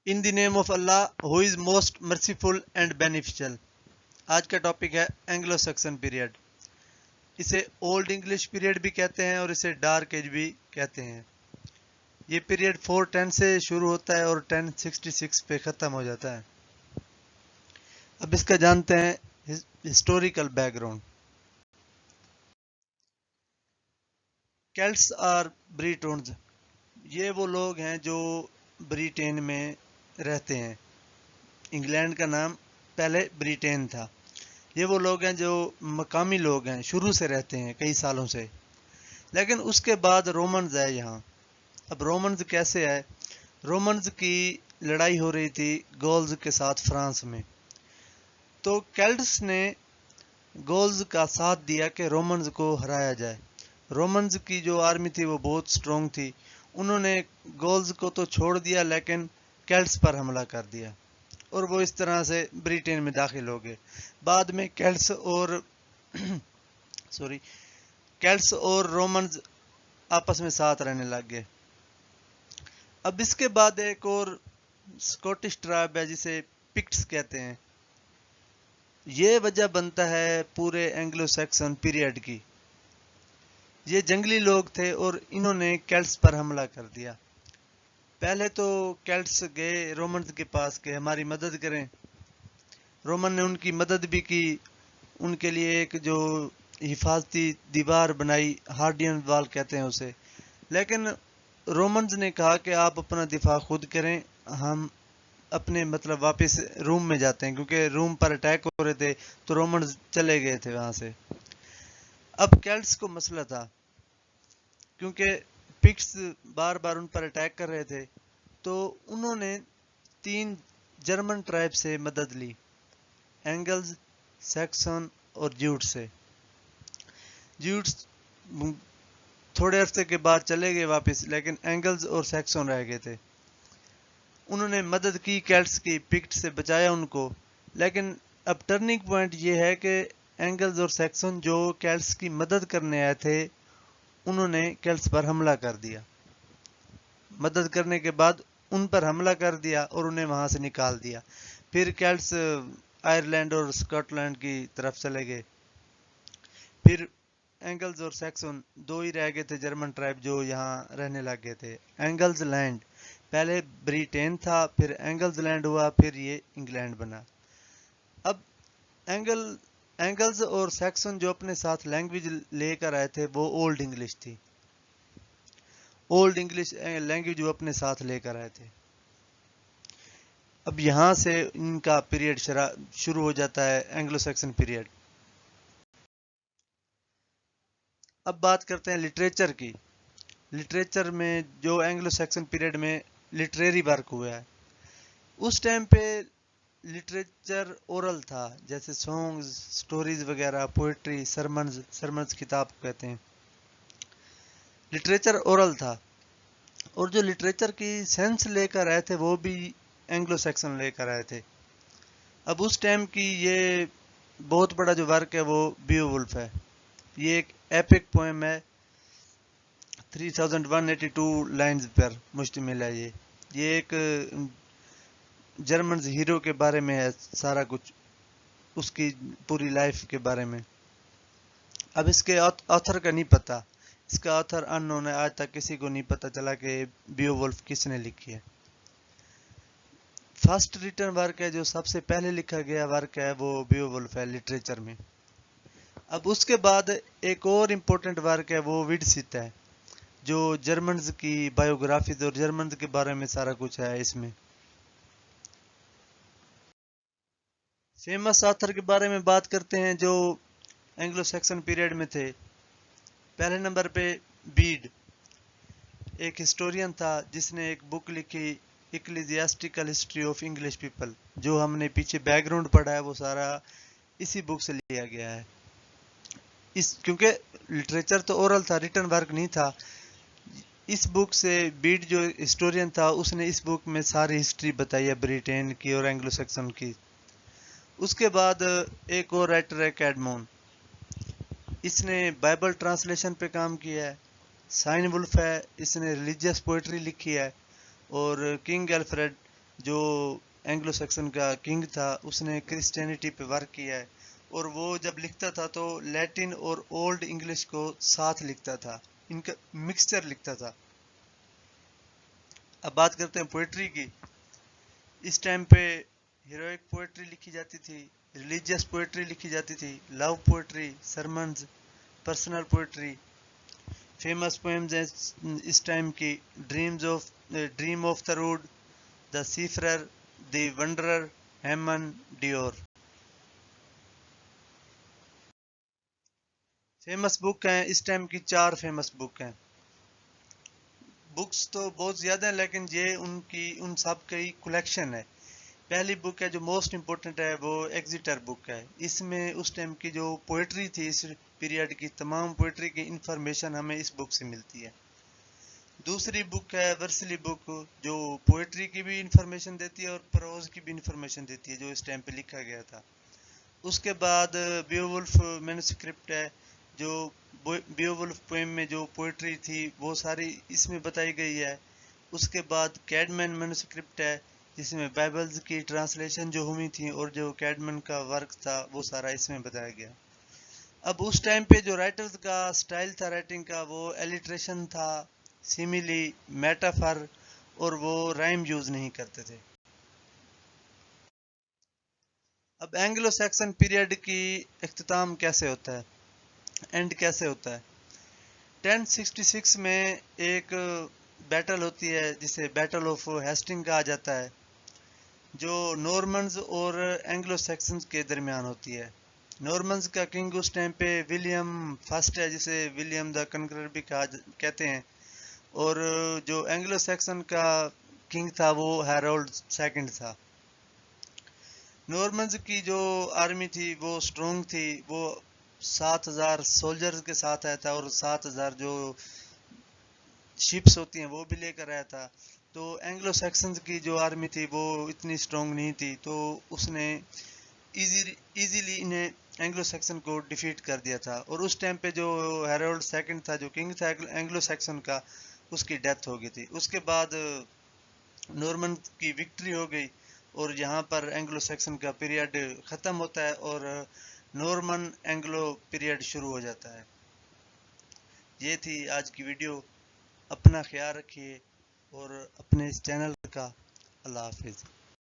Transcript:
In the name of Allah who is most merciful and beneficial. आज का topic है Anglo suction period. इसे old English period भी कहते हैं और इसे डार्क एज भी कहते हैं। ये पीरियड 410 से शुरू होता है और 1066 पे ख़त्म हो जाता है। अब इसका जानते हैं हिस्टोरिकल बैकग्राउंड। केल्ट्स और ब्रिटोन्स, ये वो लोग हैं जो ब्रिटेन में रहते हैं। इंग्लैंड का नाम पहले ब्रिटेन था। ये वो लोग हैं जो मकामी लोग हैं, शुरू से रहते हैं कई सालों से। लेकिन उसके बाद रोमन्स आए यहाँ। अब रोमन्स कैसे आए? रोमन्स की लड़ाई हो रही थी गॉल्स के साथ फ्रांस में। तो केल्ट्स ने गॉल्स का साथ दिया कि रोमन्स को हराया जाए। रोमन्स की जो आर्मी थी वो बहुत स्ट्रोंग थी। उन्होंने गॉल्स को तो छोड़ दिया लेकिन केल्ट्स पर हमला कर दिया और वो इस तरह से ब्रिटेन में दाखिल हो गए। बाद में केल्ट्स और केल्ट्स और रोमन्स आपस में साथ रहने लग गए। अब इसके बाद एक और स्कॉटिश ट्राइब है जिसे पिक्ट्स कहते हैं। ये वजह बनता है पूरे एंग्लो सैक्सन पीरियड की। ये जंगली लोग थे और इन्होंने केल्ट्स पर हमला कर दिया। पहले तो केल्ट्स गए रोमन्स के पास कि हमारी मदद करें। रोमन ने उनकी मदद भी की। उनके लिए एक जो हिफाजती दीवार बनाई, हार्डियन वाल कहते हैं उसे। लेकिन रोमन्स ने कहा कि आप अपना दिफा खुद करें, हम अपने वापस रूम में जाते हैं, क्योंकि रूम पर अटैक हो रहे थे तो रोमन्स चले गए थे वहां से। अब केल्ट्स को मसला था क्योंकि पिक्ट्स बार बार उन पर अटैक कर रहे थे। तो उन्होंने 3 जर्मन ट्राइब से मदद ली, एंगल्स, सैक्सन और ज्यूट्स से। ज्यूट्स थोड़े अरसे के बाद चले गए वापस, लेकिन एंगल्स और सैक्सन रह गए थे। उन्होंने मदद की केल्ट्स की, पिक्ट से बचाया उनको। लेकिन अब टर्निंग पॉइंट ये है कि एंगल्स और सैक्सन जो केल्ट्स की मदद करने आए थे, उन्होंने केल्ट्स पर हमला कर दिया। मदद करने के बाद उन पर हमला कर दिया और उन्हें वहां से निकाल दिया। फिर केल्ट्स आयरलैंड और स्कॉटलैंड की तरफ चले गए। फिर एंगल्स और सैक्सन दो ही रह गए थे जर्मन ट्राइब जो यहाँ रहने लग गए थे। एंगल्स लैंड पहले ब्रिटेन था, फिर एंगल्स लैंड हुआ, फिर ये इंग्लैंड बना। अब एंगल्स और सैक्सन जो अपने साथ लैंग्वेज लेकर आए थे वो ओल्ड इंग्लिश थी। ओल्ड इंग्लिश लैंग्वेज वो अपने साथ लेकर आए थे। अब यहां से इनका पीरियड शुरू हो जाता है, एंग्लो सैक्सन पीरियड। अब बात करते हैं लिटरेचर की। लिटरेचर में जो एंग्लो सैक्सन पीरियड में लिटरेरी वर्क हुआ है, उस टाइम पे लिटरेचर ओरल था, जैसे सॉन्ग्स, स्टोरीज वगैरह, पोएट्री, सरमन्स किताब कहते हैं। लिटरेचर ओरल था और जो लिटरेचर की सेंस लेकर आए थे वो भी एंग्लो सैक्सन लेकर आए थे। अब उस टाइम की ये बहुत बड़ा जो वर्क है वो बियोवुल्फ है। ये एक एपिक पोएम है, 3182 लाइन्स पर मुश्तमिल है। ये एक जर्मन हीरो के बारे में है, सारा कुछ उसकी पूरी लाइफ के बारे में। अब इसके ऑथर का नहीं पता, इसका ऑथर अननोन है, आज तक किसी को नहीं पता चला कि बियोवुल्फ किसने लिखी है। फर्स्ट रिटन वर्क है, जो सबसे पहले लिखा गया वर्क है, वो बियोवुल्फ है लिटरेचर में। अब उसके बाद एक और इम्पोर्टेंट वर्क है, वो विडसित है, जो जर्मन्स की बायोग्राफीज और जर्मन्स के बारे में सारा कुछ है इसमें। फेमस ऑथर के बारे में बात करते हैं जो एंग्लो सैक्सन पीरियड में थे। पहले नंबर पे बीड, एक हिस्टोरियन था जिसने एक बुक लिखी, इक्लेसियास्टिकल हिस्ट्री ऑफ इंग्लिश पीपल। जो हमने पीछे बैकग्राउंड पढ़ा है वो सारा इसी बुक से लिया गया है। क्योंकि लिटरेचर तो ओरल था, रिटन वर्क नहीं था। इस बुक से बीड जो हिस्टोरियन था उसने इस बुक में सारी हिस्ट्री बताई है ब्रिटेन की और एंग्लो सैक्सन की। उसके बाद एक और राइटर है कैडमोन, इसने बाइबल ट्रांसलेशन पे काम किया है। साइन वुल्फ है, इसने रिलीजियस पोएट्री लिखी है। और किंग एल्फ्रेड جو اینگلو سیکسن کا کنگ تھا اس نے کرسچینٹی پہ ورک کیا ہے، اور وہ جب لکھتا تھا تو لیٹن اور اولڈ انگلش کو ساتھ لکھتا تھا، ان کا مکسچر لکھتا تھا۔ اب بات کرتے ہیں پوئٹری کی۔ اس ٹائم پہ ہیروئک پوئٹری لکھی جاتی تھی، ریلیجیس پوئٹری لکھی جاتی تھی، love poetry, sermons, personal poetry. Famous poems ہیں اس ٹائم کی: dream of the rood, the seafarer, the wanderer, hymn Deor. Famous book ہیں اس ٹائم کی 4 فیمس بک ہیں۔ بکس تو بہت زیادہ ہیں لیکن یہ ان سب کی کلیکشن ہے۔ پہلی بک ہے جو موسٹ امپورٹنٹ ہے وہ ایگزیٹر بک ہے۔ اس میں اس ٹائم کی جو پوئٹری تھی، اس پیریڈ کی تمام پوئٹری کی انفارمیشن ہمیں اس بک سے ملتی ہے۔ دوسری بک ہے ورسلی بک، جو پوئٹری کی بھی انفارمیشن دیتی ہے اور پروز کی بھی انفارمیشن دیتی ہے جو اس ٹائم پہ لکھا گیا تھا۔ اس کے بعد بیوولف مینوسکرپٹ ہے، جو بیوولف پوئم میں جو پوئٹری تھی وہ ساری اس میں بتائی گئی ہے۔ اس کے بعد کیڈمین مینوسکرپٹ ہے، جس میں بائبلز کی ٹرانسلیشن جو ہوئی تھی اور جو کیڈمن کا ورک تھا وہ سارا اس میں بتایا گیا۔ اب اس ٹائم پہ جو رائٹرز کا سٹائل تھا رائٹنگ کا، وہ ایلیٹریشن تھا، سیمیلی، میٹافر، اور وہ رائم یوز نہیں کرتے تھے۔ اب اینگلو سیکسن پیریڈ کی اختتام کیسے ہوتا ہے، اینڈ کیسے ہوتا ہے؟ 1066 میں ایک بیٹل ہوتی ہے جسے بیٹل آف ہیسٹنگ کہا جاتا ہے، جو نورمنز اور اینگلو سیکسنز کے درمیان ہوتی ہے۔ نورمنز کا کنگ اس ٹائم پہ ولیم فرسٹ ہے، جسے ولیم دا کنکرر بھی کہتے ہیں، اور جو اینگلو سیکسن کا کنگ تھا وہ ہیرولڈ سیکنڈ تھا۔ نورمنز کی جو آرمی تھی وہ سٹرونگ تھی، وہ 7000 سولجرز کے ساتھ آیا تھا اور 7000 جو شپس ہوتی ہیں وہ بھی لے کر آیا تھا۔ تو اینگلو سیکسنز کی جو آرمی تھی وہ اتنی سٹرونگ نہیں تھی، تو اس نے ایزیلی انہیں اینگلو سیکسن کو ڈیفیٹ کر دیا تھا، اور اس ٹائم پہ جو ہیرولڈ سیکنڈ تھا جو کنگ تھا اینگلو سیکسن کا، اس کی ڈیتھ ہو گئی تھی۔ اس کے بعد نورمن کی وکٹری ہو گئی اور یہاں پر اینگلو سیکسن کا پیریڈ ختم ہوتا ہے اور نورمن اینگلو پیریڈ شروع ہو جاتا ہے۔ یہ تھی آج کی ویڈیو۔ اپنا خیال رکھیے اور اپنے اس چینل کا اللہ حافظ۔